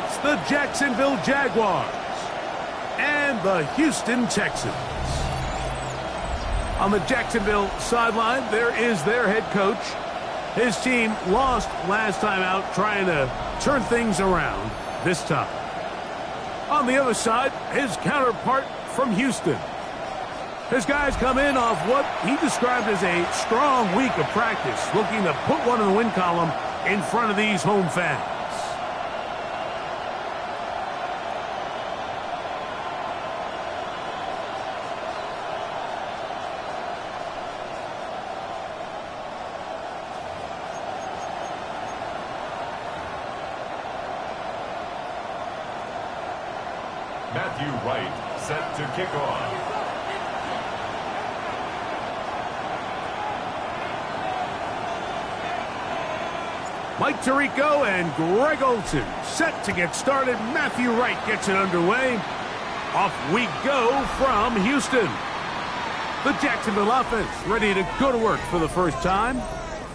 It's the Jacksonville Jaguars and the Houston Texans. On the Jacksonville sideline, there is their head coach. His team lost last time out, trying to turn things around this time. On the other side, his counterpart from Houston. His guys come in off what he described as a strong week of practice, looking to put one in the win column in front of these home fans. Matthew Wright set to kick off. Mike Tirico and Greg Olsen set to get started. Matthew Wright gets it underway. Off we go from Houston. The Jacksonville offense ready to go to work for the first time.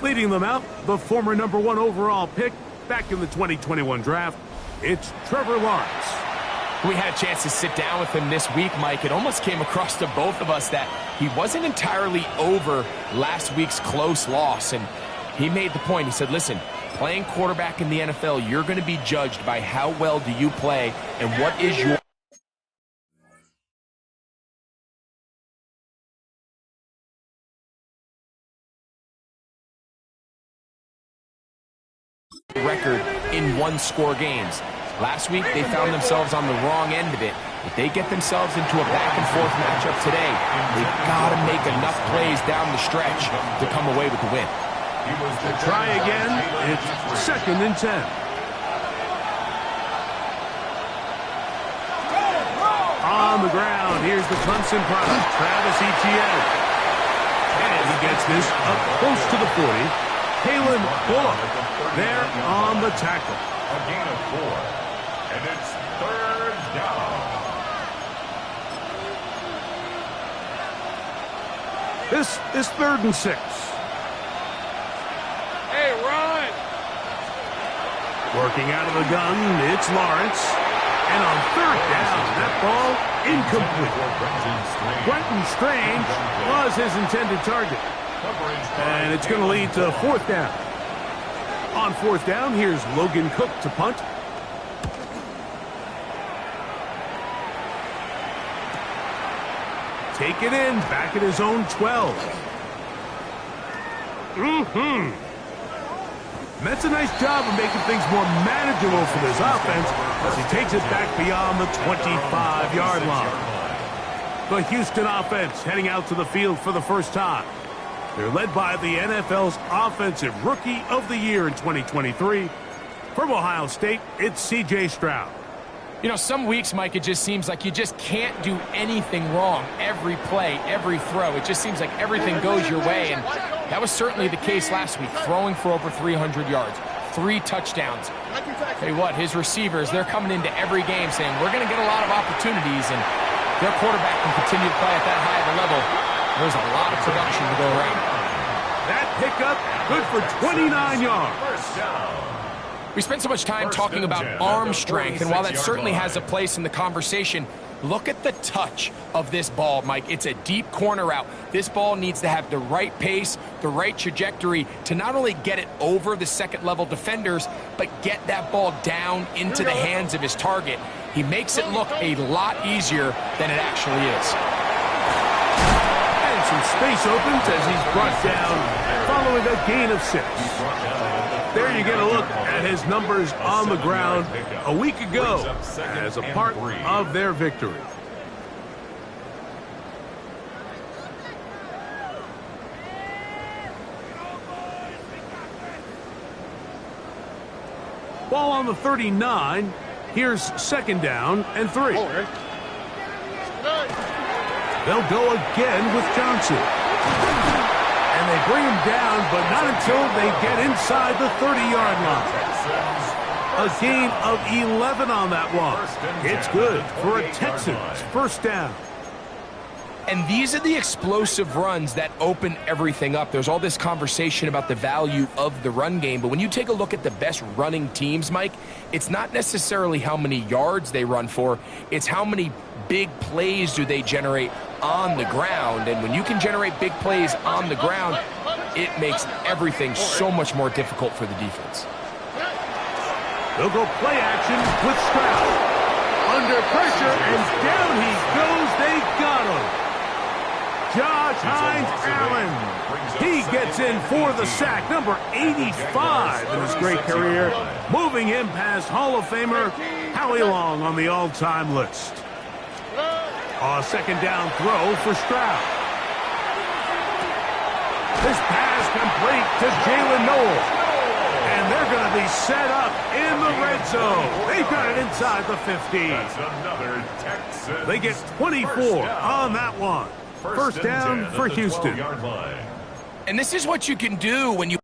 Leading them out, the former #1 overall pick back in the 2021 draft. It's Trevor Lawrence. We had a chance to sit down with him this week, Mike. It almost came across to both of us that he wasn't entirely over last week's close loss. And he made the point. He said, listen, playing quarterback in the NFL, you're going to be judged by how well do you play and what is your record in one-score games. Last week, they found themselves on the wrong end of it. If they get themselves into a back-and-forth matchup today, they've got to make enough plays down the stretch to come away with the win. Try again. It's 2nd and 10. On the ground, here's the Clemson product, Travis Etienne. And he gets this up close to the 40. Kalen Bullock there on the tackle. A gain of 4, and it's 3rd down. This is 3rd and 6. Hey, run! Working out of the gun, it's Lawrence. And on 3rd down, that ball incomplete. Brenton Strange was his intended target. And it's going to lead to 4th down. On 4th down, here's Logan Cook to punt. Take it in, back at his own 12. That's a nice job of making things more manageable for this offense as he takes it back beyond the 25-yard line. The Houston offense heading out to the field for the first time. They're led by the NFL's Offensive Rookie of the Year in 2023. From Ohio State, it's C.J. Stroud. You know, some weeks, Mike, it just seems like you just can't do anything wrong. Every play, every throw, it just seems like everything goes your way. And that was certainly the case last week, throwing for over 300 yards, 3 touchdowns. Tell you what, his receivers, they're coming into every game saying, we're going to get a lot of opportunities, and their quarterback can continue to play at that high of a level. There's a lot of production to go around. That pickup, good for 29 yards. We spent so much time talking about arm strength, and while that certainly has a place in the conversation, look at the touch of this ball, Mike. It's a deep corner route. This ball needs to have the right pace, the right trajectory to not only get it over the second-level defenders, but get that ball down into the hands of his target. He makes it look a lot easier than it actually is. Some space opens as he's brought down following a gain of 6. There you get a look at his numbers on the ground a week ago as a part of their victory. Ball on the 39. Here's 2nd down and 3. They'll go again with Johnson. And they bring him down, but not until they get inside the 30-yard line. A gain of 11 on that one. It's good for a Texans 1st down. And these are the explosive runs that open everything up. There's all this conversation about the value of the run game, but when you take a look at the best running teams, Mike, it's not necessarily how many yards they run for, it's how many big plays do they generate on the ground. And when you can generate big plays on the ground, it makes everything so much more difficult for the defense. They'll go play action with Stroud. Under pressure, and down he goes. They got him. Josh Hines-Allen. He gets in for the sack, number 85 in his great career, moving him past Hall of Famer Howie Long on the all-time list. A second down throw for Stroud. This pass complete to Jalen Noel. And they're going to be set up in the red zone. They've got it inside the 15. That's another Texans. They get 24 on that one. First down for Houston. And this is what you can do when you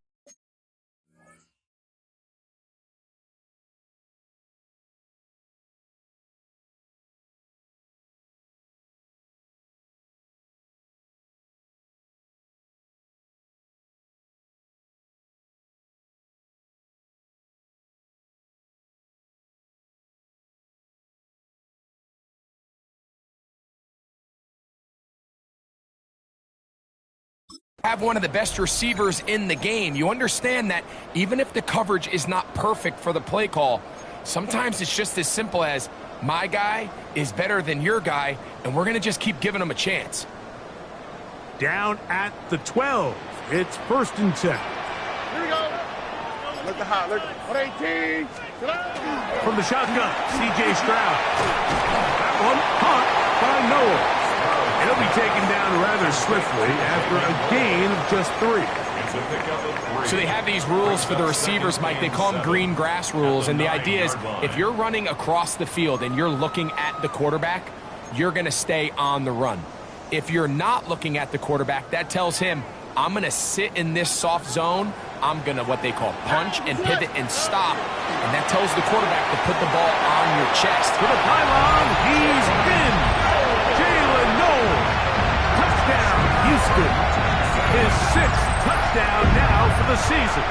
have one of the best receivers in the game. You understand that even if the coverage is not perfect for the play call, sometimes it's just as simple as my guy is better than your guy, and we're going to just keep giving him a chance. Down at the 12. It's first and 10. Here we go. Look at hot. Look. 118. From the shotgun, C.J. Stroud. That one caught by Noel. He'll be taken down rather swiftly after a gain of just 3. So they have these rules for the receivers, Mike. They call them green grass rules, and the idea is if you're running across the field and you're looking at the quarterback, you're going to stay on the run. If you're not looking at the quarterback, that tells him, I'm going to sit in this soft zone. I'm going to what they call punch and pivot and stop, and that tells the quarterback to put the ball on your chest. To the pylon, he's in. Jalen Noel. Touchdown, Houston. His 6th touchdown now for the season.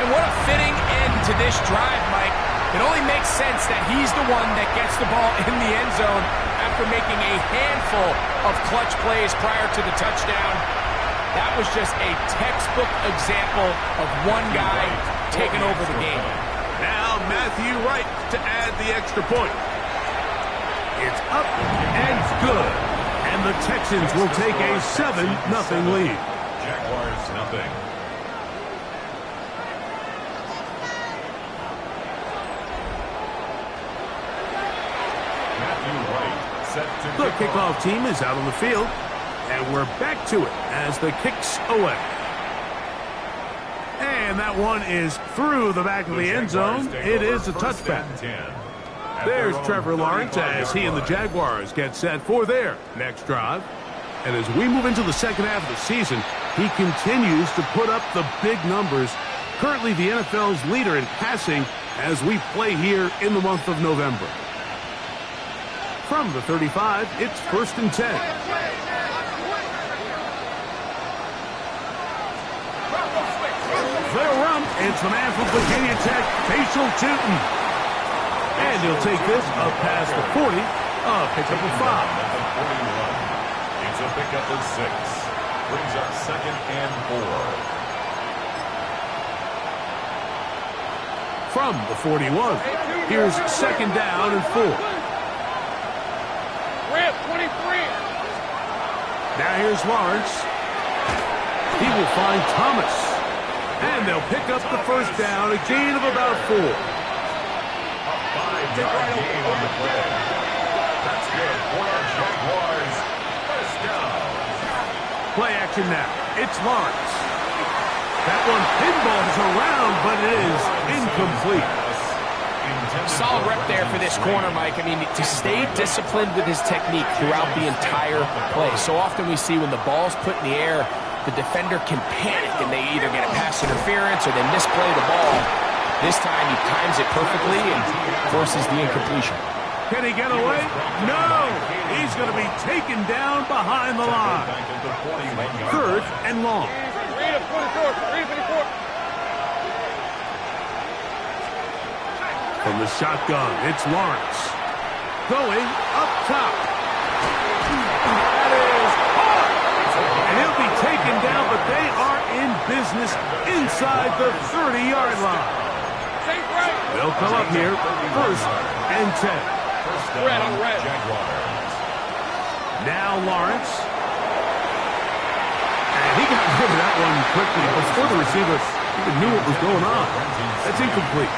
And what a fitting end to this drive, Mike. It only makes sense that he's the one that gets the ball in the end zone after making a handful of clutch plays prior to the touchdown. That was just a textbook example of one guy taking over the game. Now Matthew Wright to add the extra point. It's up and good. And the Texans will take a 7-0 lead. Jaguars nothing. Matthew Wright set to The kickoff team is out on the field. And we're back to it as the kick's away. And that one is through the back of the end zone. It is a touchback. There's Trevor Lawrence as he and the Jaguars get set for their next drive. And as we move into the second half of the season, he continues to put up the big numbers. Currently the NFL's leader in passing as we play here in the month of November. From the 35, it's first and 10. They'll run. It's the man from Virginia Tech, Facial Tootin. And he'll take this up past the 40, pickup of 5. It's a pickup of 6. Brings up 2nd and 4. From the 41, here's 2nd down and 4. Rip, 23. Now here's Lawrence. He will find Thomas. And they'll pick up the first down, a gain of about 4. A 5-yard gain on the play. That's good for our Jaguars. First down. Play action now. It's Lawrence. That one pinballs around, but it is incomplete. Solid rep there for this corner, Mike. I mean, to stay disciplined with his technique throughout the entire play. So often we see when the ball's put in the air, the defender can panic and they either get a pass interference or they misplay the ball. This time he times it perfectly and forces the incompletion. Can he get away? No! He's going to be taken down behind the line. 3rd and long. From the shotgun, it's Lawrence. Going up top. That is hard. And he'll be taken down, but they are in business inside the 30-yard line. They'll come up here, 1st and 10. Now Lawrence. And he got rid of that one quickly before the receiver even knew what was going on. That's incomplete.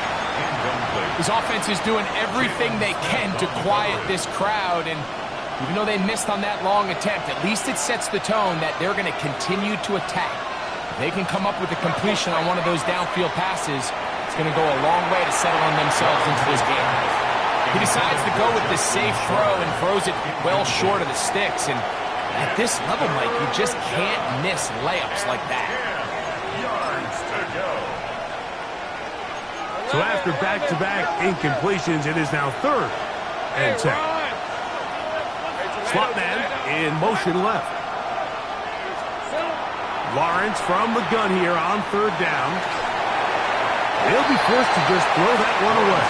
His offense is doing everything they can to quiet this crowd, and even though they missed on that long attempt, at least it sets the tone that they're going to continue to attack. If they can come up with a completion on one of those downfield passes, it's going to go a long way to settling themselves into this game. He decides to go with the safe throw and throws it well short of the sticks, and at this level, Mike, you just can't miss layups like that. Yards to go. So after back-to-back incompletions, it is now 3rd and 10. Slot man in motion left. Lawrence from the gun here on 3rd down. He'll be forced to just throw that one away.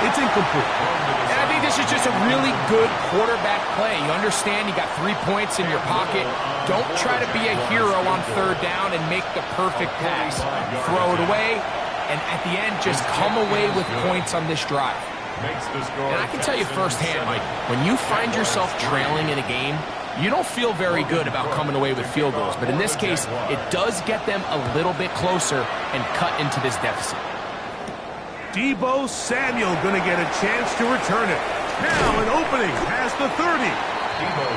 It's incomplete. And I think this is just a really good quarterback play. You understand you got 3 points in your pocket. Don't try to be a hero on 3rd down and make the perfect pass. Throw it away. And at the end, just come away with points on this drive. And I can tell you firsthand, Mike, when you find yourself trailing in a game, you don't feel very good about coming away with field goals. But in this case, it does get them a little bit closer and cut into this deficit. Deebo Samuel going to get a chance to return it. Now an opening past the 30.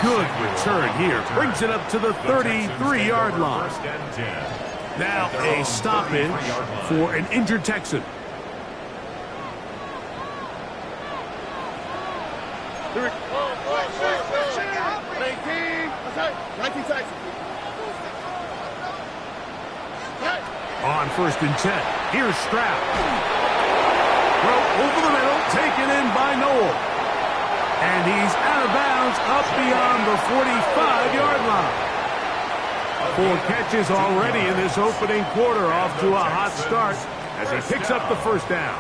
Good return here. Brings it up to the 33-yard line. Now a stoppage for an injured Texan. On 1st and 10, here's Stroud. Throw over the middle, taken in by Noel. And he's out of bounds up beyond the 45-yard line. 4 catches already in this opening quarter, off to a hot start as he picks up the 1st down.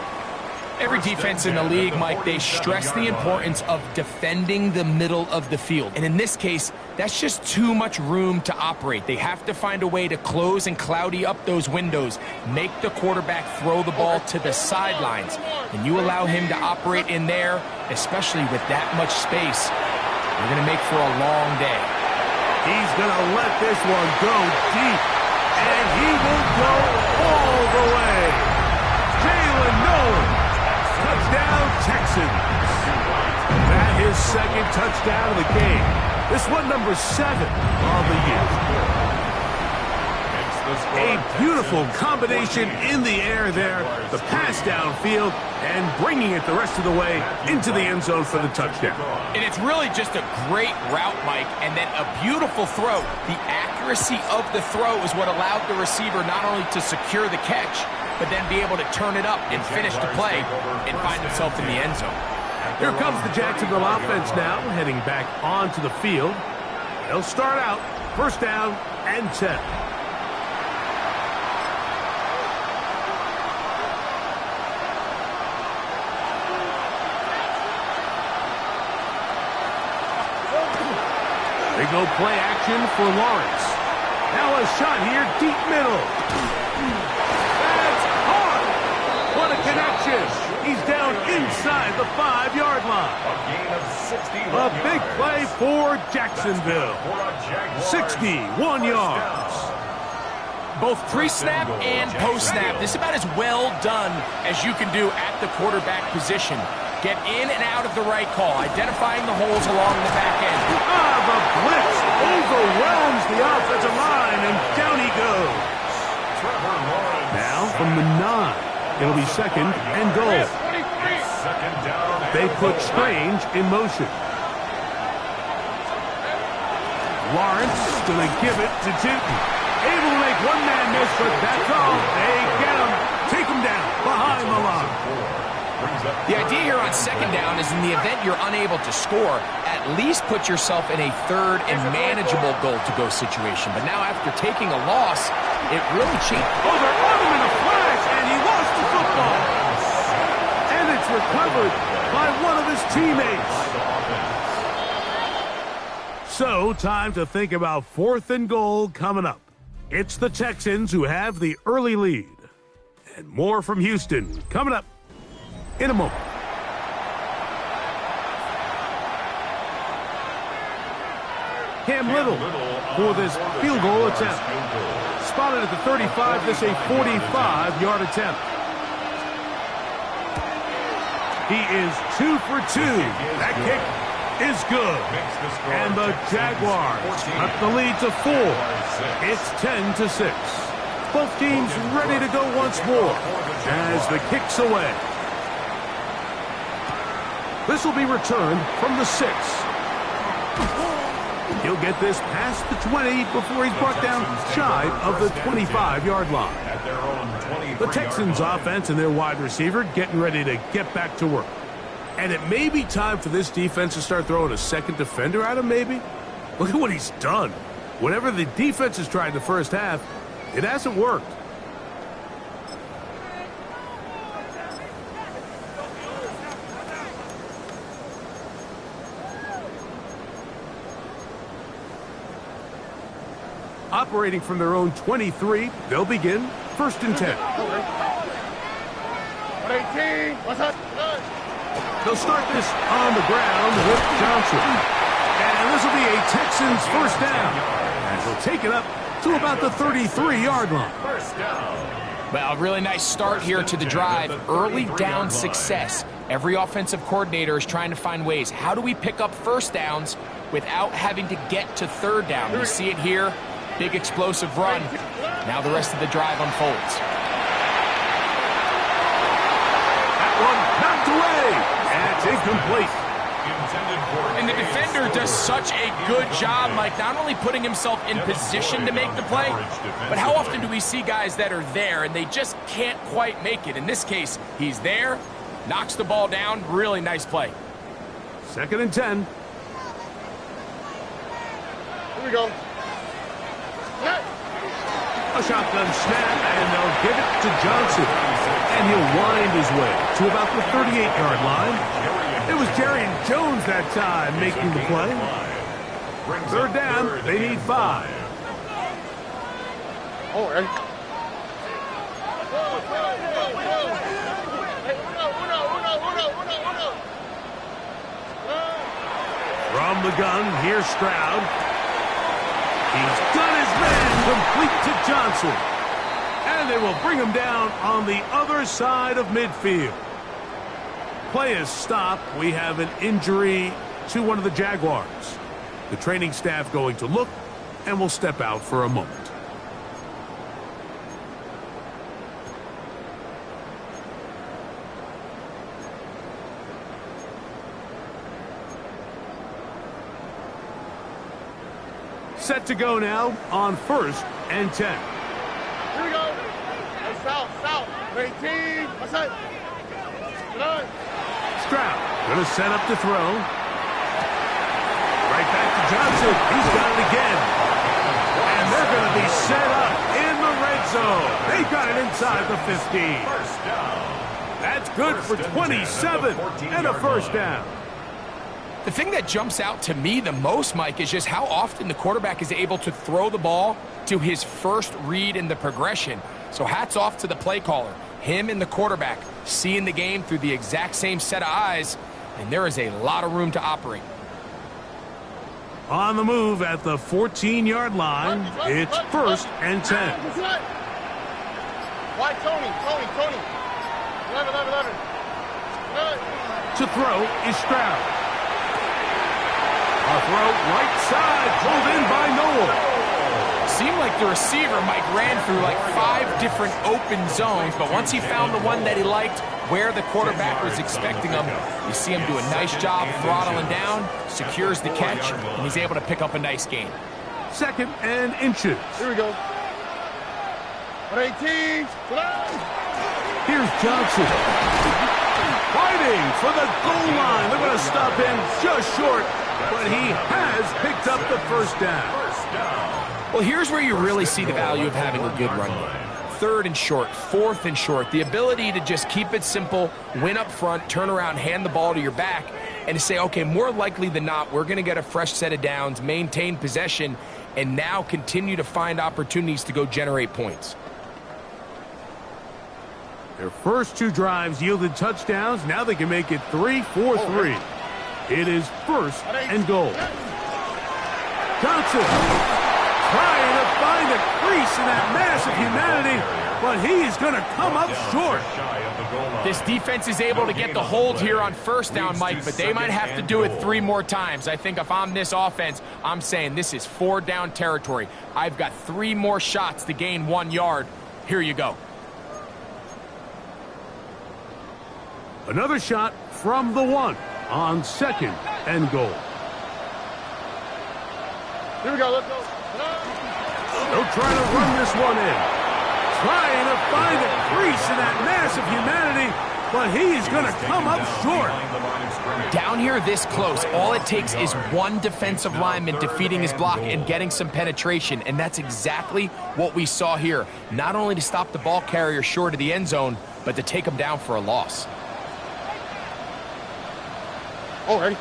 Every defense in the league, Mike, they stress the importance of defending the middle of the field. And in this case, that's just too much room to operate. They have to find a way to close and cloudy up those windows, make the quarterback throw the ball to the sidelines. And you allow him to operate in there, especially with that much space, you're going to make for a long day. He's going to let this one go deep, and he will go all the way. Jalen Nolan, touchdown Texans. That is 2nd touchdown of the game. This one number 7 of the year. A beautiful combination in the air there. The pass downfield and bringing it the rest of the way into the end zone for the touchdown. And it's really just a great route, Mike, and then a beautiful throw. The accuracy of the throw is what allowed the receiver not only to secure the catch, but then be able to turn it up and finish the play and find himself in the end zone. Here comes the Jacksonville offense now, heading back onto the field. They'll start out 1st down and 10. They go play action for Lawrence. Now a shot here, deep middle. That's hard. What a connection. He's down inside the 5-yard line. A big play for Jacksonville. 61 yards. Both pre-snap and post-snap, this is about as well done as you can do at the quarterback position. Get in and out of the right call, identifying the holes along the back end. The blitz overwhelms the offensive line, and down he goes. Now from the 9, it'll be 2nd and goal. They put Strange in motion. Lawrence going to give it to Newton. Able to make one man miss, but that's all. They get him. Take him down behind the line. The idea here on second down is in the event you're unable to score, at least put yourself in a third and manageable goal-to-go situation. But now after taking a loss, it really changed. Oh, they're on him in a flash, and he lost the football. And it's recovered by one of his teammates. So, time to think about 4th and goal coming up. It's the Texans who have the early lead. And more from Houston coming up in a moment. Cam Little for this field goal attempt. Spotted at the 35, this a 45-yard attempt. He is 2 for 2. That kick is good. And the Jaguars cut the lead to 4. It's 10-6. Both teams ready to go once more as the kick's away. This will be returned from the 6. He'll get this past the 20 before he's brought down shy of the 25-yard line. The Texans offense and their wide receiver getting ready to get back to work. And it may be time for this defense to start throwing a second defender at him, maybe. Look at what he's done. Whatever the defense has tried in the first half, it hasn't worked. Operating from their own 23, they'll begin 1st and 10. 18. What's up? They'll start this on the ground with Johnson. And this will be a Texans first down. And they'll take it up to about the 33-yard line. Well, a really nice start here to the drive. Early down success. Every offensive coordinator is trying to find ways. How do we pick up first downs without having to get to third down? We see it here. Big explosive run. Now the rest of the drive unfolds. That one knocked away. That's incomplete. And the defender does such a good job, Mike, not only putting himself in position to make the play, but how often do we see guys that are there and they just can't quite make it? In this case, he's there, knocks the ball down. Really nice play. 2nd and 10. Here we go. A shotgun snap, and they'll give it to Johnson. And he'll wind his way to about the 38-yard line. It was Jerry Jones that time making the play. 3rd down, they need 5. Oh, hey. From the gun, here's Stroud. He's done his man complete to Johnson. And they will bring him down on the other side of midfield. Play is stopped. We have an injury to one of the Jaguars. The training staff going to look and will step out for a moment. Set to go now on 1st and 10. Here we go. Hey, south. 18. What's that? Stroud going to set up to throw. Right back to Johnson. He's got it again. And they're going to be set up in the red zone. They got it inside the 15. That's good for 27 and a first down. The thing that jumps out to me the most, Mike, is just how often the quarterback is able to throw the ball to his first read in the progression. So hats off to the play caller. Him and the quarterback seeing the game through the exact same set of eyes, and there is a lot of room to operate. On the move at the 14-yard line, it's 1st and 10. Why, Tony? 11. To throw is Stroud. A throw right side, pulled in by Noel. Seemed like the receiver, Mike, ran through like 5 different open zones, but once he found the one that he liked, where the quarterback was expecting him, you see him do a nice job throttling down, secures the catch, and he's able to pick up a nice gain. 2nd and inches. Here we go. 18. Here's Johnson. fighting for the goal line. They're going to stop him just short, but he has picked up the first down. Well, here's where you really see the value of having a good run game. 3rd and short, 4th and short, the ability to just keep it simple, win up front, turn around, hand the ball to your back, and to say, okay, more likely than not, we're going to get a fresh set of downs, maintain possession, and now continue to find opportunities to go generate points. Their first 2 drives yielded touchdowns. Now they can make it 3-4-3. It is 1st and goal. Johnson trying to find a crease in that mass of humanity, but he is going to come up short. This defense is able to get the hold here on 1st down, Mike, but they might have to do it 3 more times. I think if I'm this offense, I'm saying this is 4 down territory. I've got 3 more shots to gain 1 yard. Here you go. Another shot from the 1 on 2nd and goal. Here we go, let's go. They'll try to run this one in. Trying to find a crease in that mass of humanity, but he is going to come up short. Down here this close, all it takes is 1 defensive lineman defeating his block and getting some penetration, and that's exactly what we saw here. Not only to stop the ball carrier short of the end zone, but to take him down for a loss. Already.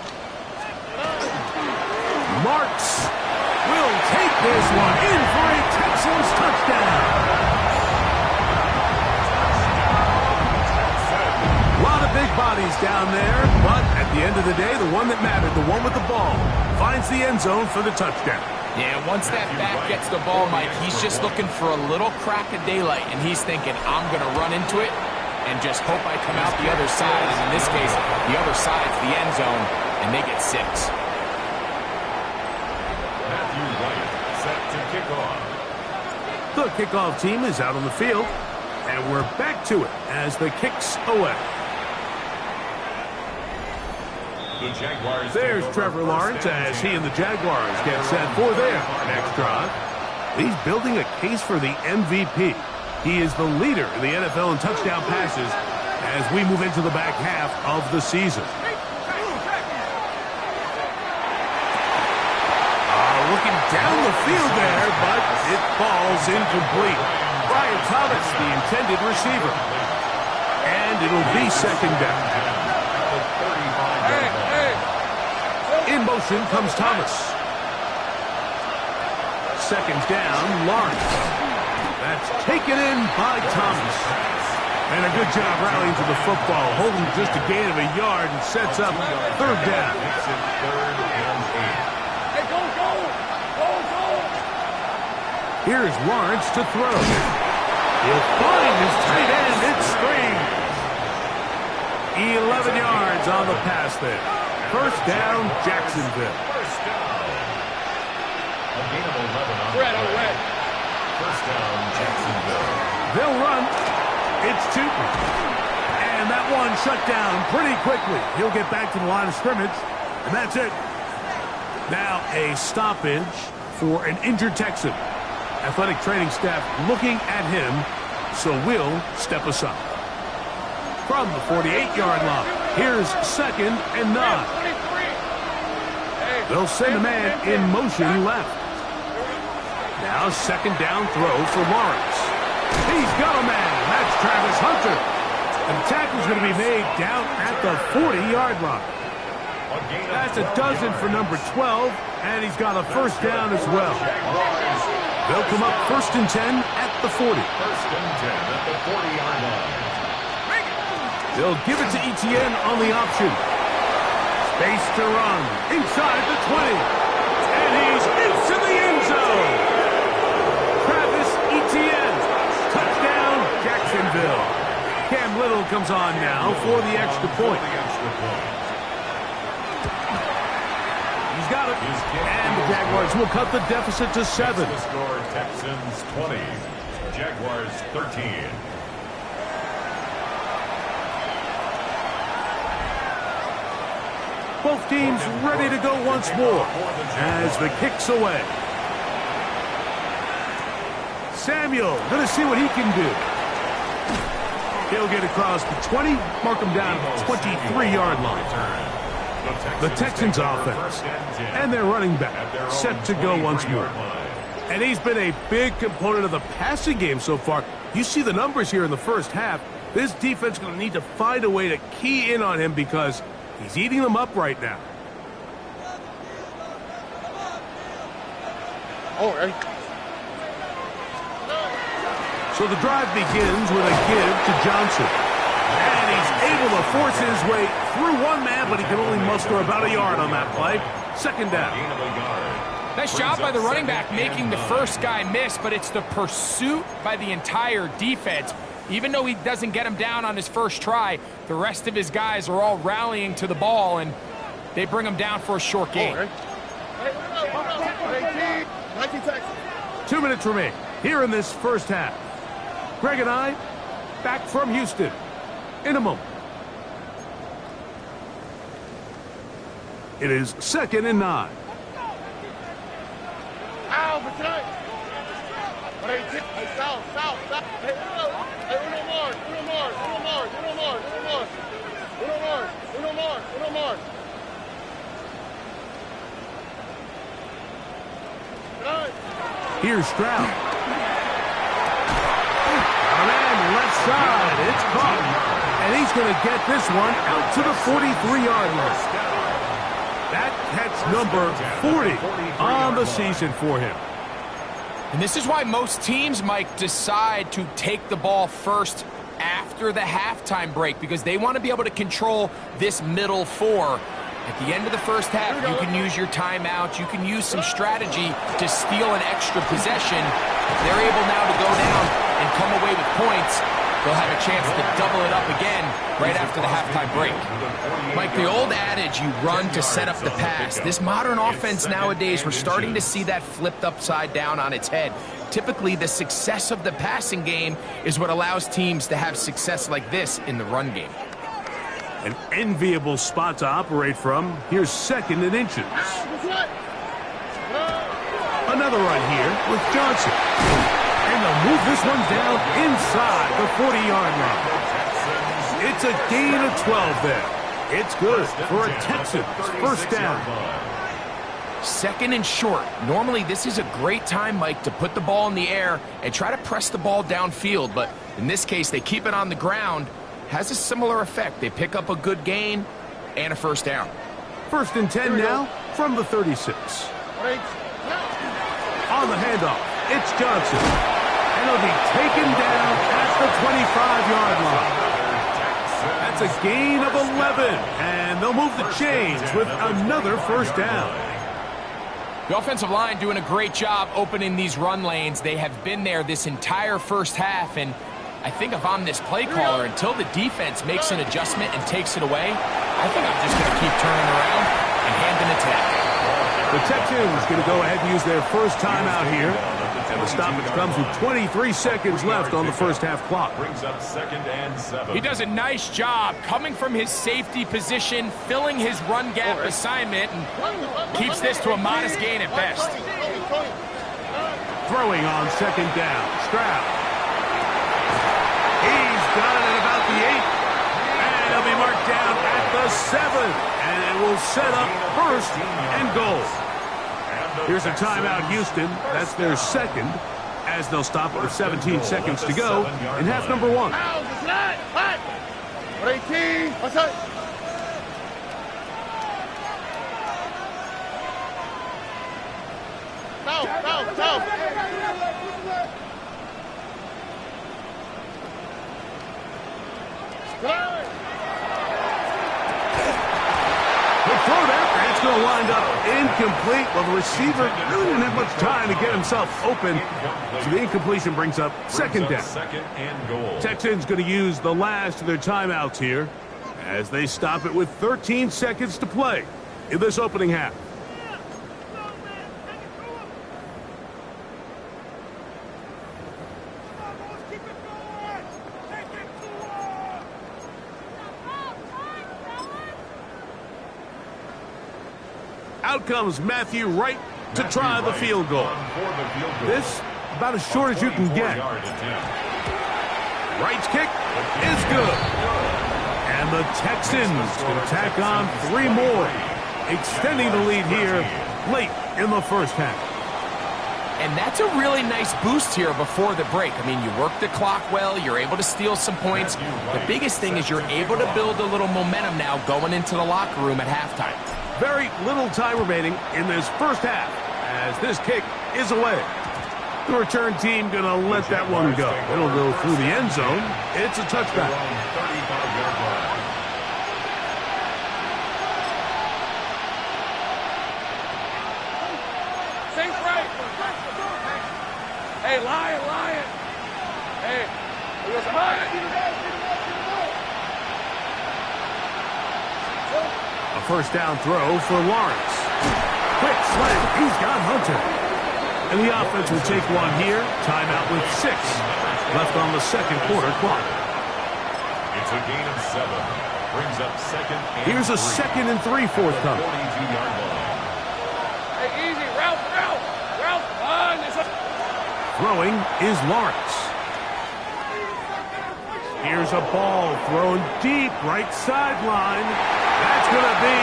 Marks will take this one in for a Texans touchdown. A lot of big bodies down there, but at the end of the day, the one that mattered, the one with the ball, finds the end zone for the touchdown. Yeah, once that back gets the ball, Mike, he's just looking for a little crack of daylight, and he's thinking, I'm going to run into it and just hope I come out the other side. And in this case, the other side's the end zone, and they get 6. The kickoff team is out on the field, and we're back to it as the kick's away. There's Trevor Lawrence as he and the Jaguars get set for their next drive. He's building a case for the MVP. He is the leader in the NFL in touchdown passes as we move into the back half of the season. Looking down the field there, but it falls incomplete. Brian Thomas, the intended receiver. And it'll be 2nd down. In motion comes Thomas. 2nd down, Lawrence. That's taken in by Thomas. And a good job rallying to the football, holding just a gain of a yard and sets up 3rd down. Here's Lawrence to throw. He'll find his tight end. It's screened. 11 yards on the pass there. 1st down, Jacksonville. Red on red. 1st down, Jacksonville. They'll run. It's 2. And that one shut down pretty quickly. He'll get back to the line of scrimmage, and that's it. Now a stoppage for an injured Texan. Athletic training staff looking at him, so we'll step aside. From the 48-yard line, here's 2nd and 9. They'll send a man in motion left. Now 2nd down throw for Lawrence. He's got a man. That's Travis Hunter. And the tackle's going to be made down at the 40-yard line. That's a dozen for number 12, and he's got a 1st down as well. They'll come up 1st and 10 at the 40. 1st and 10 at the 40-yard line. They'll give it to Etienne on the option. Space to run inside the 20. And he's into the end zone. Travis Etienne. Touchdown, Jacksonville. Cam Little comes on now for the extra point. He's got it. And the Jaguars will cut the deficit to 7. The score, Texans 20, Jaguars 13. Both teams ready to go once more as the kick's away. Samuel going to see what he can do. He'll get across the 20, mark him down at the 23-yard line. The Texans offense and their running back set to go once more. And he's been a big component of the passing game so far. You see the numbers here in the first half. This defense is going to need to find a way to key in on him because he's eating them up right now. All right. So the drive begins with a give to Johnson. And he's able to force his way through one man, but he can only muster about a yard on that play. Second down. Nice job by the running back making the first guy miss, but it's the pursuit by the entire defense. Even though he doesn't get him down on his first try, the rest of his guys are all rallying to the ball, and they bring him down for a short gain. 2 minutes remain here in this first half. Greg and I back from Houston in a moment. It is 2nd and 9. Here's Stroud. Left side, it's caught. And he's going to get this one out to the 43-yard line. That catch number 40 on the season for him. And this is why most teams, Mike, decide to take the ball first after the halftime break, because they want to be able to control this middle four. At the end of the first half, you can use your timeout. You can use some strategy to steal an extra possession. If they're able now to go down and come away with points, they'll have a chance to double it up again right after the halftime break. Mike, the old adage, you run to set up the pass. This modern offense nowadays, we're starting to see that flipped upside down on its head. Typically, the success of the passing game is what allows teams to have success like this in the run game. An enviable spot to operate from. Here's 2nd and inches. Another run here with Johnson. And they'll move this one down inside the 40-yard line. It's a gain of 12 there. It's good for a Texans first down. 2nd and short. Normally, this is a great time, Mike, to put the ball in the air and try to press the ball downfield. But in this case, they keep it on the ground. Has a similar effect. They pick up a good gain and a first down. 1st and 10 now from the 36. On the handoff, it's Johnson. And he'll be taken down at the 25-yard line. That's a gain of 11. And they'll move the chains with another first down. The offensive line doing a great job opening these run lanes. They have been there this entire first half, and I think if I'm this play caller, until the defense makes an adjustment and takes it away, I think I'm just going to keep turning around and handing it to them. The Texans going to go ahead and use their first timeout here. And the stoppage comes with 23 seconds left on the first half clock. Brings up 2nd and 7. He does a nice job coming from his safety position, filling his run gap assignment, and keeps this to a modest gain at best. Throwing on 2nd down. Stroud. He's got it at about the 8. And he'll be marked down at the 7. And it will set up 1st and goal. Here's a timeout, Houston. That's their 2nd, as they'll stop with 17 seconds to go in half number 1. 18. It's going to wind up incomplete. Well, the receiver really didn't have much time to get himself open. So the incompletion brings up 2nd down. 2nd and goal. Texans going to use the last of their timeouts here as they stop it with 13 seconds to play in this opening half. Out comes Matthew Wright to try the field goal. This about as short as you can get. Right's kick is good. And the Texans can tack on 3 more, extending the lead here late in the first half. And that's a really nice boost here before the break. I mean, you work the clock well, you're able to steal some points. The biggest thing is you're able to build a little momentum now going into the locker room at halftime. Very little time remaining in this first half as this kick is away. The return team going to let that one go. It'll go through the end zone. It's a touchback. Hey, Lion. Hey, here's mine. A first down throw for Lawrence. Quick slant. He's got Hunter. And the offense will take one here. Timeout with 6 left on the second quarter clock. It's a gain of 7. Brings up second and Here's a 2nd and 3 forthcoming. 42-yard line. Hey, easy. Ralph. Run. Throwing is Lawrence. Here's a ball thrown deep right sideline. That's going to be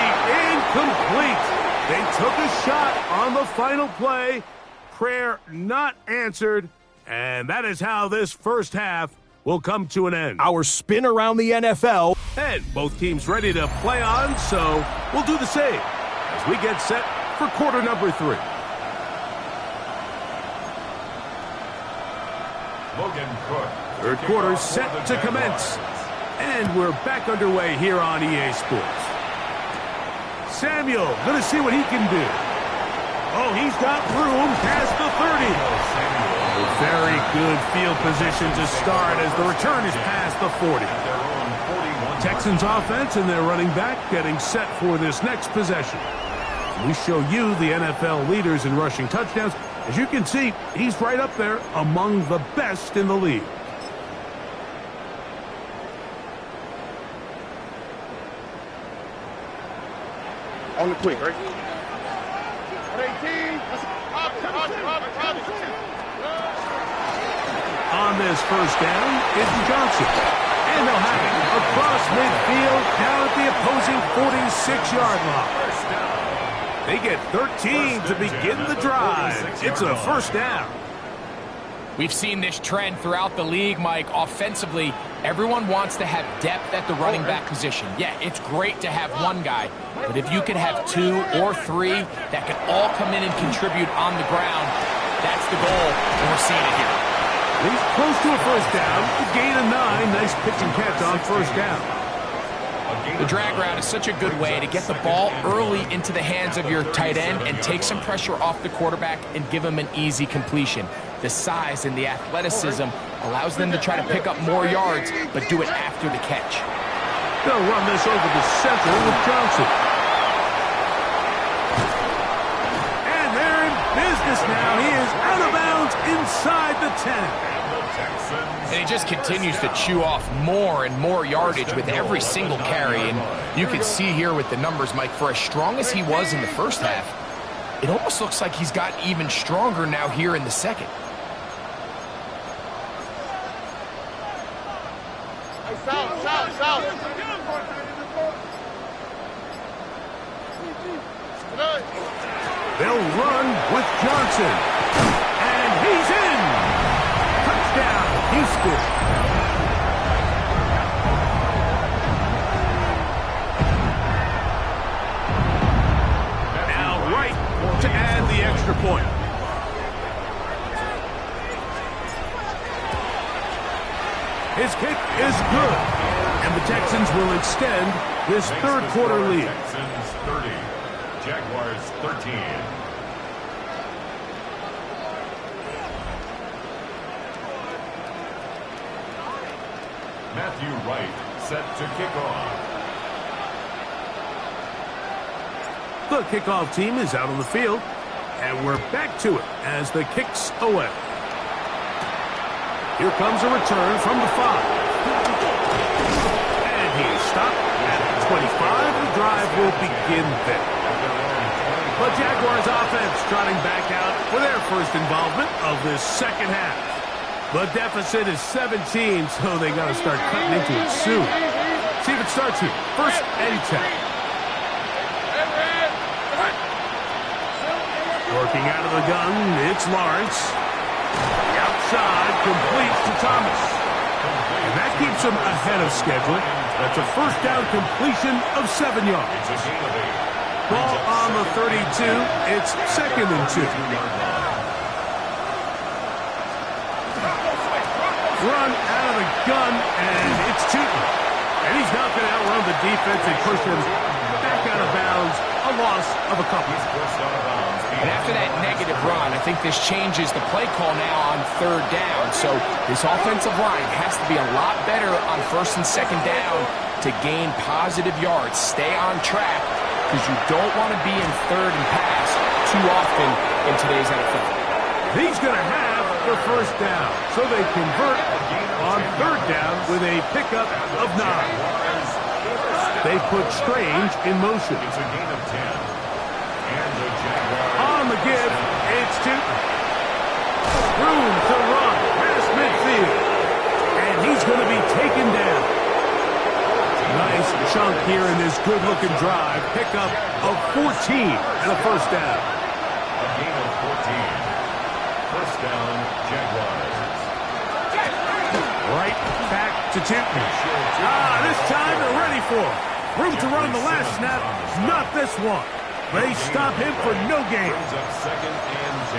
incomplete. They took a shot on the final play. Prayer not answered. And that is how this first half will come to an end. Our spin around the NFL. And both teams ready to play on, so we'll do the same as we get set for quarter number 3. Logan Cook. Third quarter set to commence. And we're back underway here on EA Sports. Samuel going to see what he can do. Oh, he's got room past the 30. A very good field position to start as the return is past the 40. Texans offense and their running back getting set for this next possession. We show you the NFL leaders in rushing touchdowns. As you can see, he's right up there among the best in the league. On the quick, right? 18. On this first down is Johnson. And they'll have it across midfield down at the opposing 46-yard line. They get 13 to begin the drive. It's a first down. We've seen this trend throughout the league, Mike. Offensively, everyone wants to have depth at the running back position. Yeah, it's great to have one guy, but if you could have 2 or 3 that can all come in and contribute on the ground, that's the goal, and we're seeing it here. He's close to a first down. The gain of 9. Nice pitch and catch on first down. The drag route is such a good way to get the ball early into the hands of your tight end and take some pressure off the quarterback and give him an easy completion. The size and the athleticism allows them to try to pick up more yards, but do it after the catch. They'll run this over the center with Johnson. And they're in business now. He is out of bounds inside the 10. And he just continues to chew off more and more yardage with every single carry. And you can see here with the numbers, Mike, for as strong as he was in the first half, it almost looks like he's gotten even stronger now here in the second. South. They'll run with Johnson. And he's in. Touchdown. He scored. Now right to add the extra point. His kick is good. And the Texans will extend this third quarter lead. Texans 30, Jaguars 13. Matthew Wright set to kick off. The kickoff team is out on the field, and we're back to it as the kick's away. Here comes a return from the 5. And he is stopped at the 25. The drive will begin there. The Jaguars offense trotting back out for their first involvement of this second half. The deficit is 17, so they got to start cutting into it soon. See if it starts here. First and 10. Working out of the gun, it's Lawrence. The outside completes to Thomas. And that keeps him ahead of schedule. That's a first down completion of 7 yards. Ball on the 32. It's 2nd and 2. Run out of the gun, and it's Tootin. And he's not going to outrun the defense and push him back out of bounds. A loss of a couple. And after that negative run, I think this changes the play call now on 3rd down. So this offensive line has to be a lot better on 1st and 2nd down to gain positive yards. Stay on track, because you don't want to be in 3rd and pass too often in today's NFL. He's going to have the first down, so they convert on 3rd down with a pickup of 9. They put Strange in motion. It's a gain of 10. And the Jaguars. On the give, it's Tootin. Room to run past midfield. And he's going to be taken down. Nice chunk here in this good-looking drive. Pickup of 14 and a first down. A gain of 14. First down, Jaguars. Right back to Tootin. This time they're ready for it. Room to run the last snap, not this one. They stop him for no gain.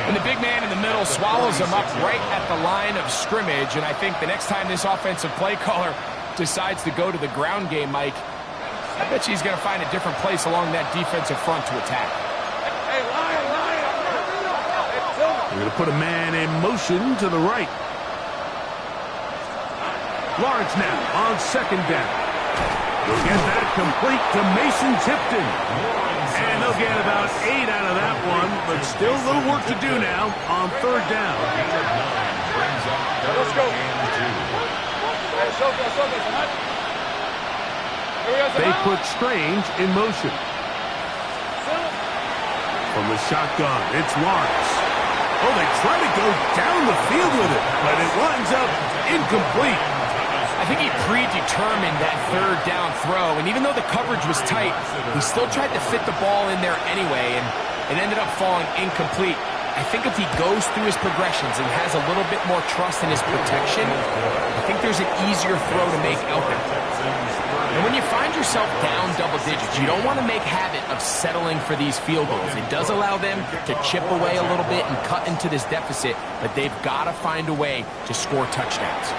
And the big man in the middle swallows him up right at the line of scrimmage. And I think the next time this offensive play caller decides to go to the ground game, Mike, I bet you he's going to find a different place along that defensive front to attack. Hey, Lion! We're going to put a man in motion to the right. Lawrence now on 2nd down. We'll get that complete to Mason Tipton. And they'll get about 8 out of that one, but still a little work to do now on 3rd down. Let's go. They put Strange in motion. From the shotgun, it's Lawrence. Oh, they try to go down the field with it, but it winds up incomplete. I think he predetermined that 3rd down throw, and even though the coverage was tight, he still tried to fit the ball in there anyway, and it ended up falling incomplete. I think if he goes through his progressions and has a little bit more trust in his protection, I think there's an easier throw to make out there. And when you find yourself down double digits, you don't want to make habit of settling for these field goals. It does allow them to chip away a little bit and cut into this deficit, but they've got to find a way to score touchdowns.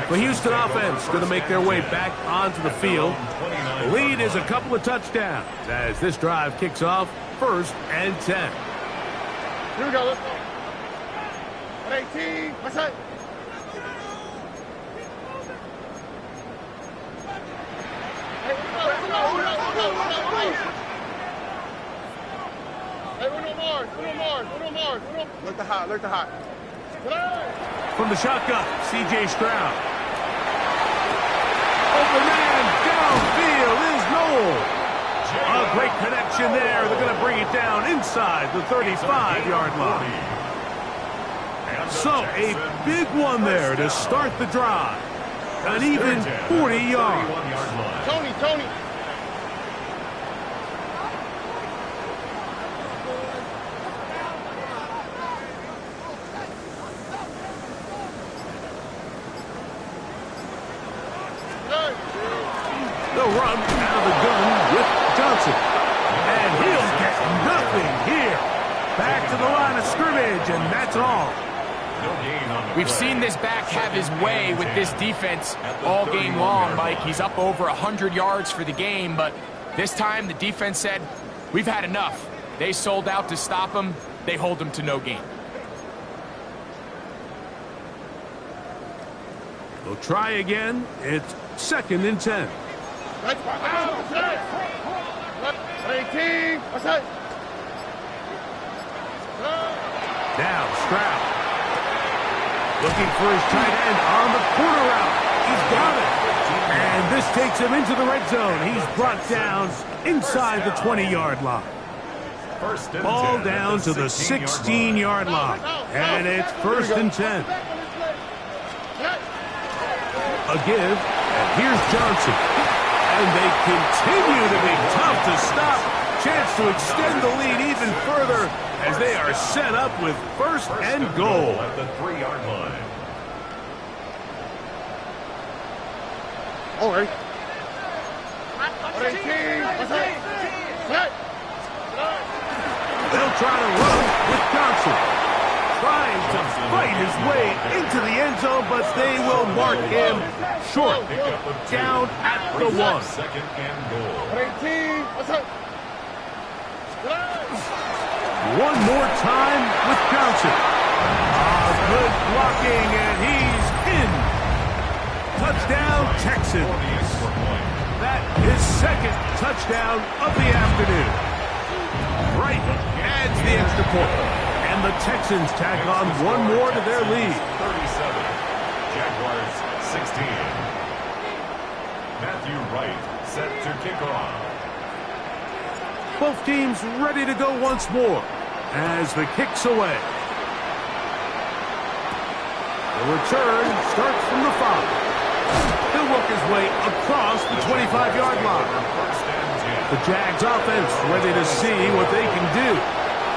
The Houston offense going to make their way back onto the field. The lead is a couple of touchdowns as this drive kicks off 1st and 10. Here we go, let's go. 18, what's that? Hey, Uno Mars. Look the hot. From the shotgun, C.J. Stroud. Open man, downfield is Noel. A great connection there. They're going to bring it down inside the 35-yard line. So, a big one there to start the drive. An even 40 yards. Tony. They'll run out of the gun with Johnson. And he'll get nothing here. Back to the line of scrimmage, and that's all. We've seen this back have his way with this defense all game long, Mike. He's up over 100 yards for the game, but this time the defense said, we've had enough. They sold out to stop him. They hold him to no gain. They'll try again. It's 2nd and 10. 18, what's that? Now Stroud. Looking for his tight end on the corner route. He's got it. And this takes him into the red zone. He's brought down inside the 20-yard line. First and Ball 10 down at to the 16-yard line. And it's first and 10. A give, and here's Johnson. And they continue to be tough to stop. Chance to extend the lead even further as they are set up with first and goal. At the 3-yard line. All right. 18. They'll try to run with Johnson. Trying to fight his way into the end zone, but they will mark him short. Down at the 1. Second and goal. 18. One more time with Johnson. Good blocking, and he's in. Touchdown, Texans. That is second touchdown of the afternoon. Wright adds the extra point, and the Texans tack on one more to their lead. 37. Jaguars 16. Matthew Wright set to kick off. Both teams ready to go once more as the kick's away. The return starts from the 5. He'll work his way across the 25-yard line. The Jags offense ready to see what they can do.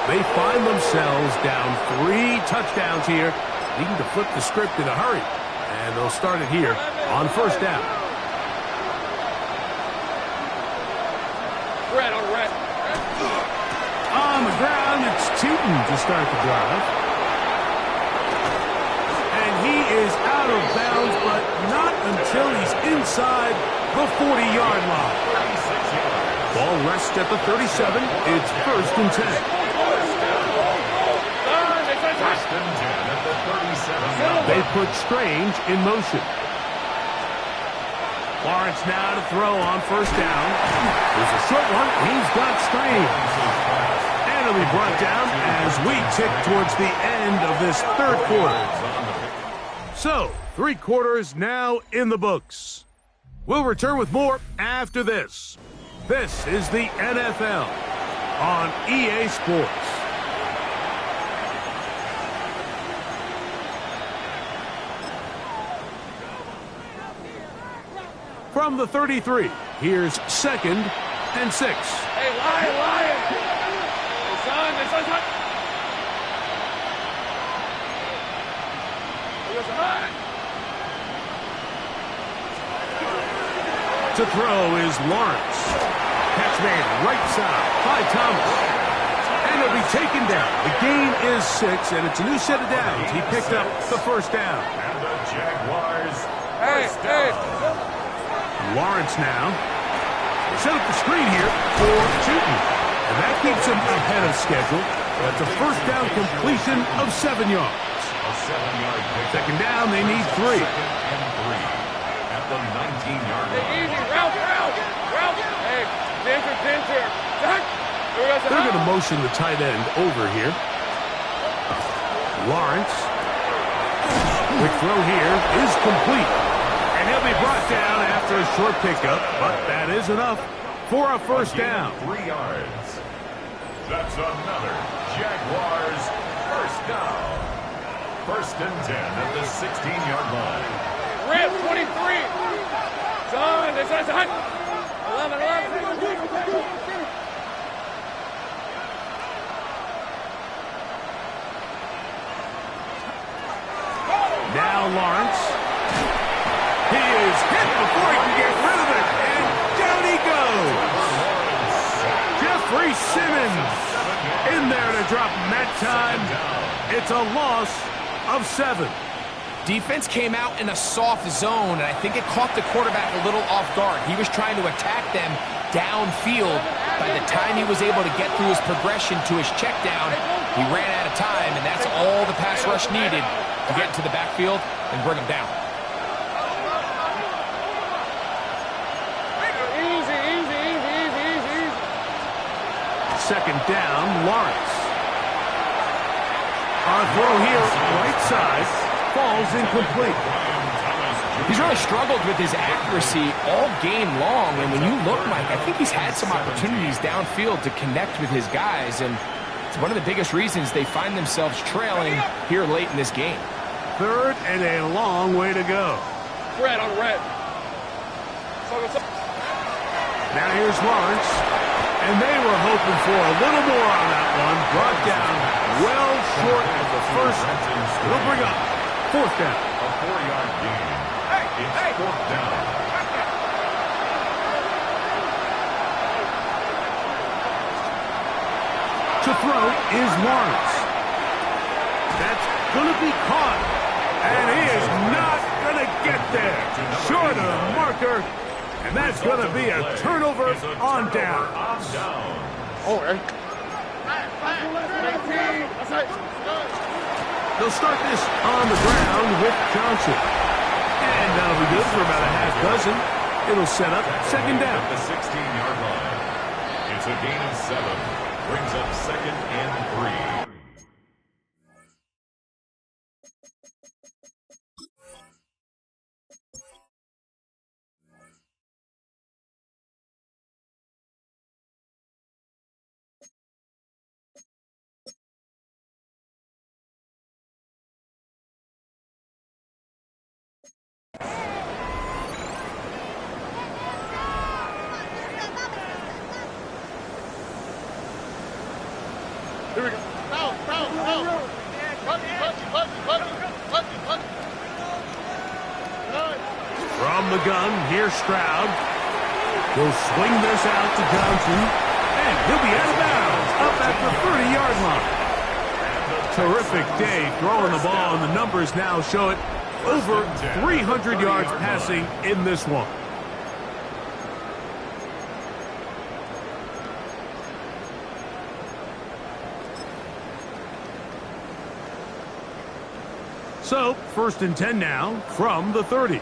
They find themselves down 3 touchdowns here, needing to flip the script in a hurry. And they'll start it here on first down. Red on red. On the ground, it's Tootin to start the drive. And he is out of bounds, but not until he's inside the 40-yard line. Ball rests at the 37. It's first and 10. First and 10 at the 37. They put Strange in motion. Lawrence now to throw on first down. There's a short one. He's got Strange. And he'll be brought down as we tick towards the end of this third quarter. So, 3 quarters now in the books. We'll return with more after this. This is the NFL on EA Sports. From the 33, here's second and 6. Hey, Lion! Hey, son. To throw is Lawrence. Catch made right side by Thomas. And he'll be taken down. The gain is 6, and it's a new set of downs. He picked up the first down. And the Jaguars Hey. Lawrence now. Set up the screen here for Tootin. And that keeps him ahead of schedule. That's a first down completion of 7 yards. a 7-yard pick. Second down, they need 3. Second and 3 at the 19-yard line. Easy, route. Hey, pincher. They're going to motion the tight end over here. Lawrence. Quick throw here is complete. And he'll be brought down after a short pickup, but that is enough for a first down. 3 yards. That's another Jaguars first down. First and 10 at the 16-yard line. Rip, 23. Son, this is 11. Now Lawrence. He is hit before he can get rid of it, and down he goes. Jeffrey Simmons in there to drop him that time. It's a loss of 7. Defense came out in a soft zone, and I think it caught the quarterback a little off guard. He was trying to attack them downfield. By the time he was able to get through his progression to his check down, he ran out of time, and that's all the pass rush needed to get into the backfield and bring him down. Easy. Second down, Lawrence. On a throw here, right side, falls incomplete. He's really struggled with his accuracy all game long, and when you look, Mike, I think he's had some opportunities downfield to connect with his guys, and it's one of the biggest reasons they find themselves trailing here late in this game. Third and a long way to go. Red on red. Now here's Lawrence, and they were hoping for a little more on that one. Brought down well short of the first. It'll bring up fourth down. A 4-yard gain. It's fourth down. To throw is Lawrence. That's going to be caught, and he is not going to get there. Short of the marker, and that's going to be a turnover on down. Oh, right. They'll start this on the ground with Johnson. And that'll be good for about a half dozen. It'll set up second down. At the 16-yard line. It's a gain of 7. Brings up second and 3. Here we go. Down. From the gun, here's Stroud. He'll swing this out to Johnson, and he'll be out of bounds up at the 30-yard line. Terrific day throwing the ball, and the numbers now show it. Over 300 yards passing in this one. So, first and 10 now from the 30.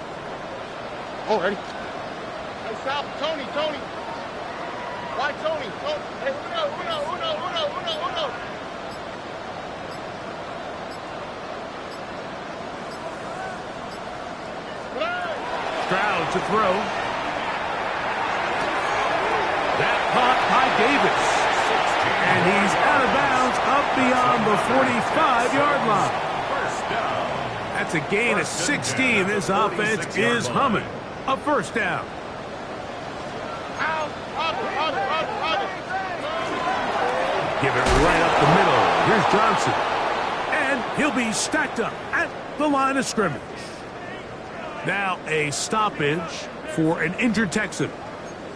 Oh, ready. Hey, stop. Tony. Why Tony? Hey, uno. Stroud to throw. That caught by Davis. And he's out of bounds up beyond the 45-yard line. That's a gain of 16. This offense is humming. A first down. Give it right up the middle. Here's Johnson. And he'll be stacked up at the line of scrimmage. Now a stoppage for an injured Texan.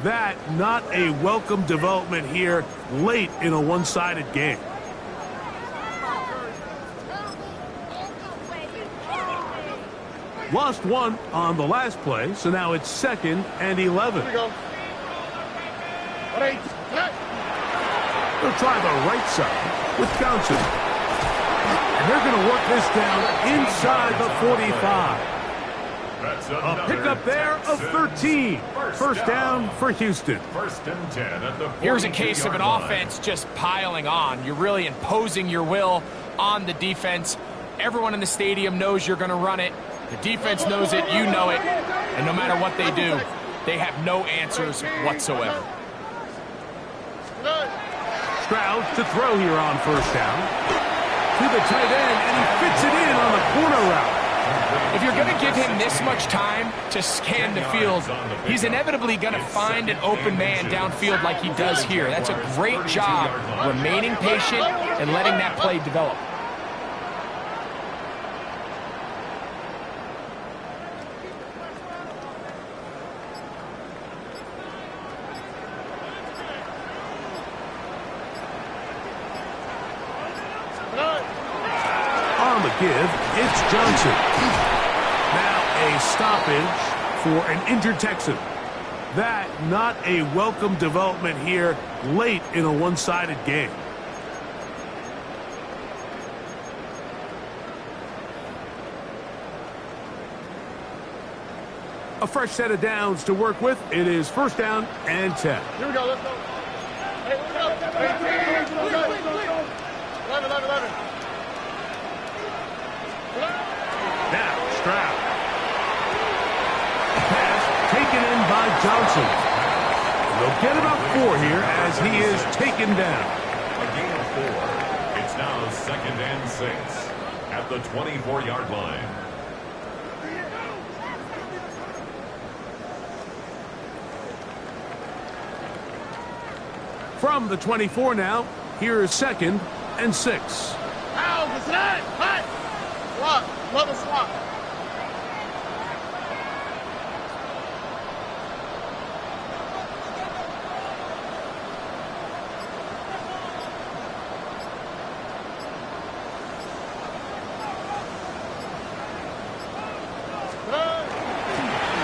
That not a welcome development here late in a one-sided game. Lost one on the last play, so now it's second and 11. Here we go. They'll try the right side with Johnson. And they're going to work this down inside the 45. A pickup there of 13. First down for Houston. First and 10 at the 42-yard line. Here's a case of an offense just piling on. You're really imposing your will on the defense. Everyone in the stadium knows you're going to run it. The defense knows it, you know it, and no matter what they do, they have no answers whatsoever. Stroud to throw here on first down. To the tight end, and he fits it in on the corner route. If you're going to give him this much time to scan the field, he's inevitably going to find an open man downfield like he does here. That's a great job remaining patient and letting that play develop. On the give, it's Johnson. Now a stoppage for an injured Texan. That not a welcome development here late in a one-sided game. A fresh set of downs to work with. It is first down and 10. Here we go. Let's go. Hey, let's go. 11. Now Stroud. Johnson. They'll get about 4 here as he is taken down. A gain of 4. It's now 2nd and 6 at the 24-yard line. From the 24 now, here is 2nd and 6. Ow, what's that? Hot. Swap. Love a swap.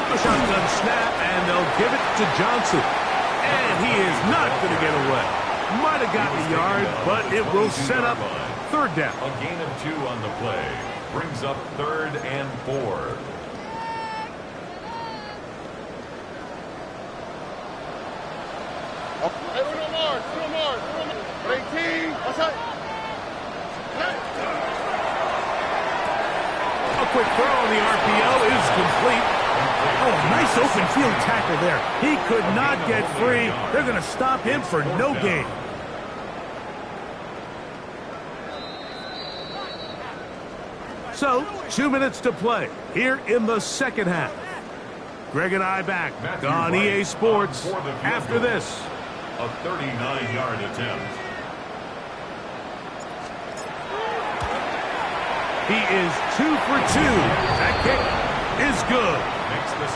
The shotgun snap, and they'll give it to Johnson. And he is not going to get away. Might have gotten a yard, but it will set up 3rd down. A gain of 2 on the play brings up 3rd and 4. Hey, no more. 18. What's that? A quick throw on the RPO is complete. Oh, nice open field tackle there. He could not get free. They're going to stop him for no gain. So, 2 minutes to play here in the 2nd half. Greg and I back on EA Sports after this. A 39-yard attempt. He is 2 for 2. That kick is good.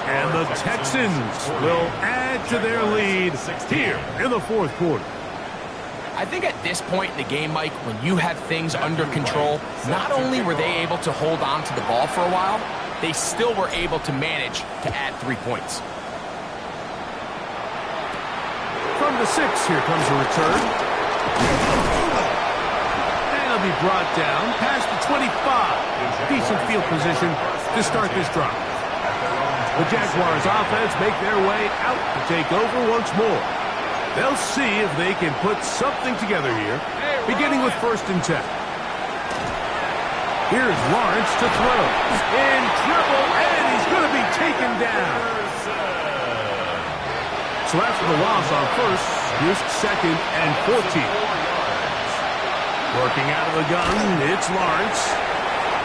And the Texans will add to their lead here in the 4th quarter. I think at this point in the game, Mike, when you have things under control, not only were they able to hold on to the ball for a while, they still were able to manage to add 3 points. From the 6, here comes a return. And he'll be brought down past the 25. Decent field position to start this drive. The Jaguars offense make their way out to take over once more. They'll see if they can put something together here, beginning with 1st and 10. Here's Lawrence to throw. In trouble, and he's going to be taken down. So after the loss on 1st, here's 2nd and 14. Working out of the gun, it's Lawrence.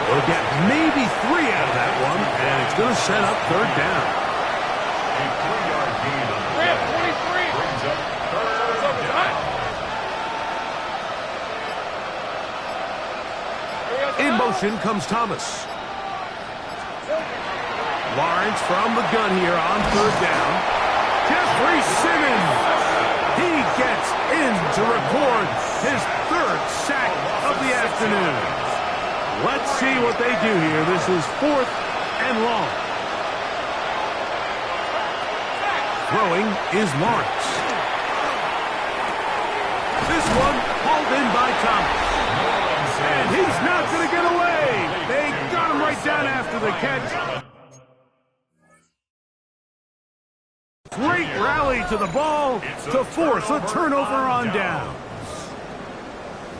We'll get maybe 3 out of that one, and it's going to set up 3rd down. A 3-yard gain on the play brings up 3rd down. In motion comes Thomas. Lawrence from the gun here on 3rd down. Jeffrey Simmons. He gets in to record his 3rd sack of the afternoon. Let's see what they do here. This is 4th and long. Throwing is Lawrence. This one hauled in by Thomas. And he's not going to get away. They got him right down after the catch. Great rally to the ball to force a turnover on down.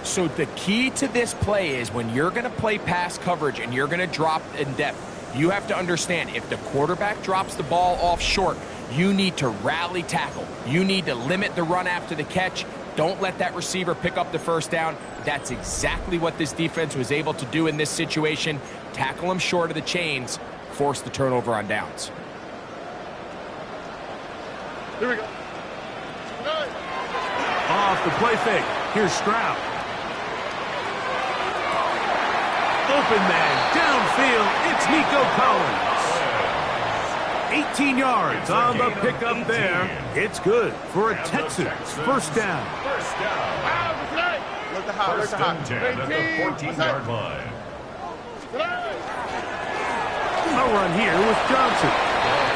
So the key to this play is when you're going to play pass coverage and you're going to drop in depth, you have to understand if the quarterback drops the ball off short, you need to rally tackle. You need to limit the run after the catch. Don't let that receiver pick up the 1st down. That's exactly what this defense was able to do in this situation. Tackle him short of the chains, force the turnover on downs. Here we go. Off the play fake. Here's Stroud. Open man, downfield, it's Nico Collins. 18 yards on the pickup there. It's good for a Texans 1st down. First and 10 at the 14-yard line. A run here with Johnson.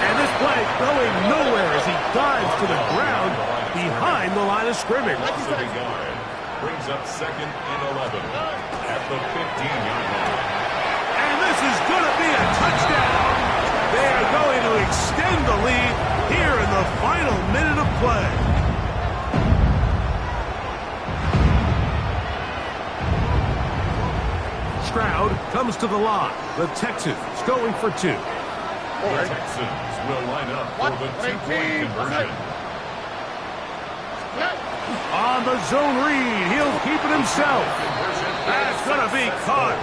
And this play going nowhere as he dives to the ground behind the line of scrimmage. Brings up 2nd and 11 at the 15-yard line. And this is going to be a touchdown. They are going to extend the lead here in the final minute of play. Stroud comes to the line. The Texans going for 2. The Texans will line up for the two-point conversion. On the zone read, he'll keep it himself. That's going to be caught.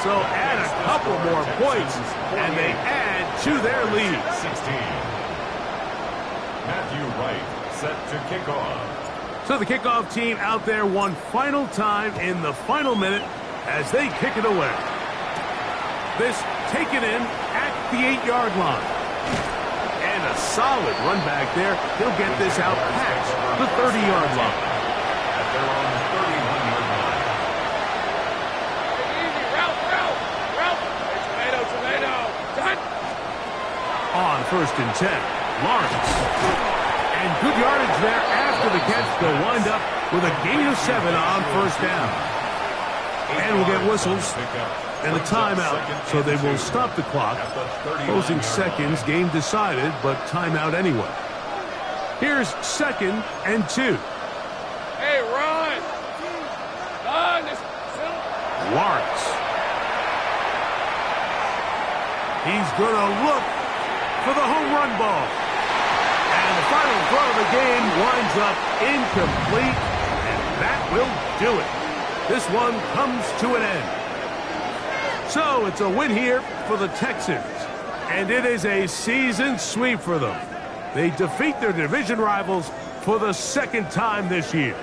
So add a couple more points, and they add to their lead. 16. Matthew Wright set to kick off. So the kickoff team out there one final time in the final minute as they kick it away. This taken in at the 8-yard line. And a solid run back there. He'll get this out past the 30-yard line. At their own 31-yard line. Easy, route. Tomato. Done. On 1st and 10, Lawrence. And good yardage there after the catch. They'll wind up with a gain of 7 on 1st down. And we'll get whistles and a timeout, so they will stop the clock. Closing seconds, game decided, but timeout anyway. Here's 2nd and 2. Hey, run. Lawrence. He's going to look for the home run ball. And the final throw of the game winds up incomplete, and that will do it. This one comes to an end. So it's a win here for the Texans, and it is a season sweep for them. They defeat their division rivals for the 2nd time this year.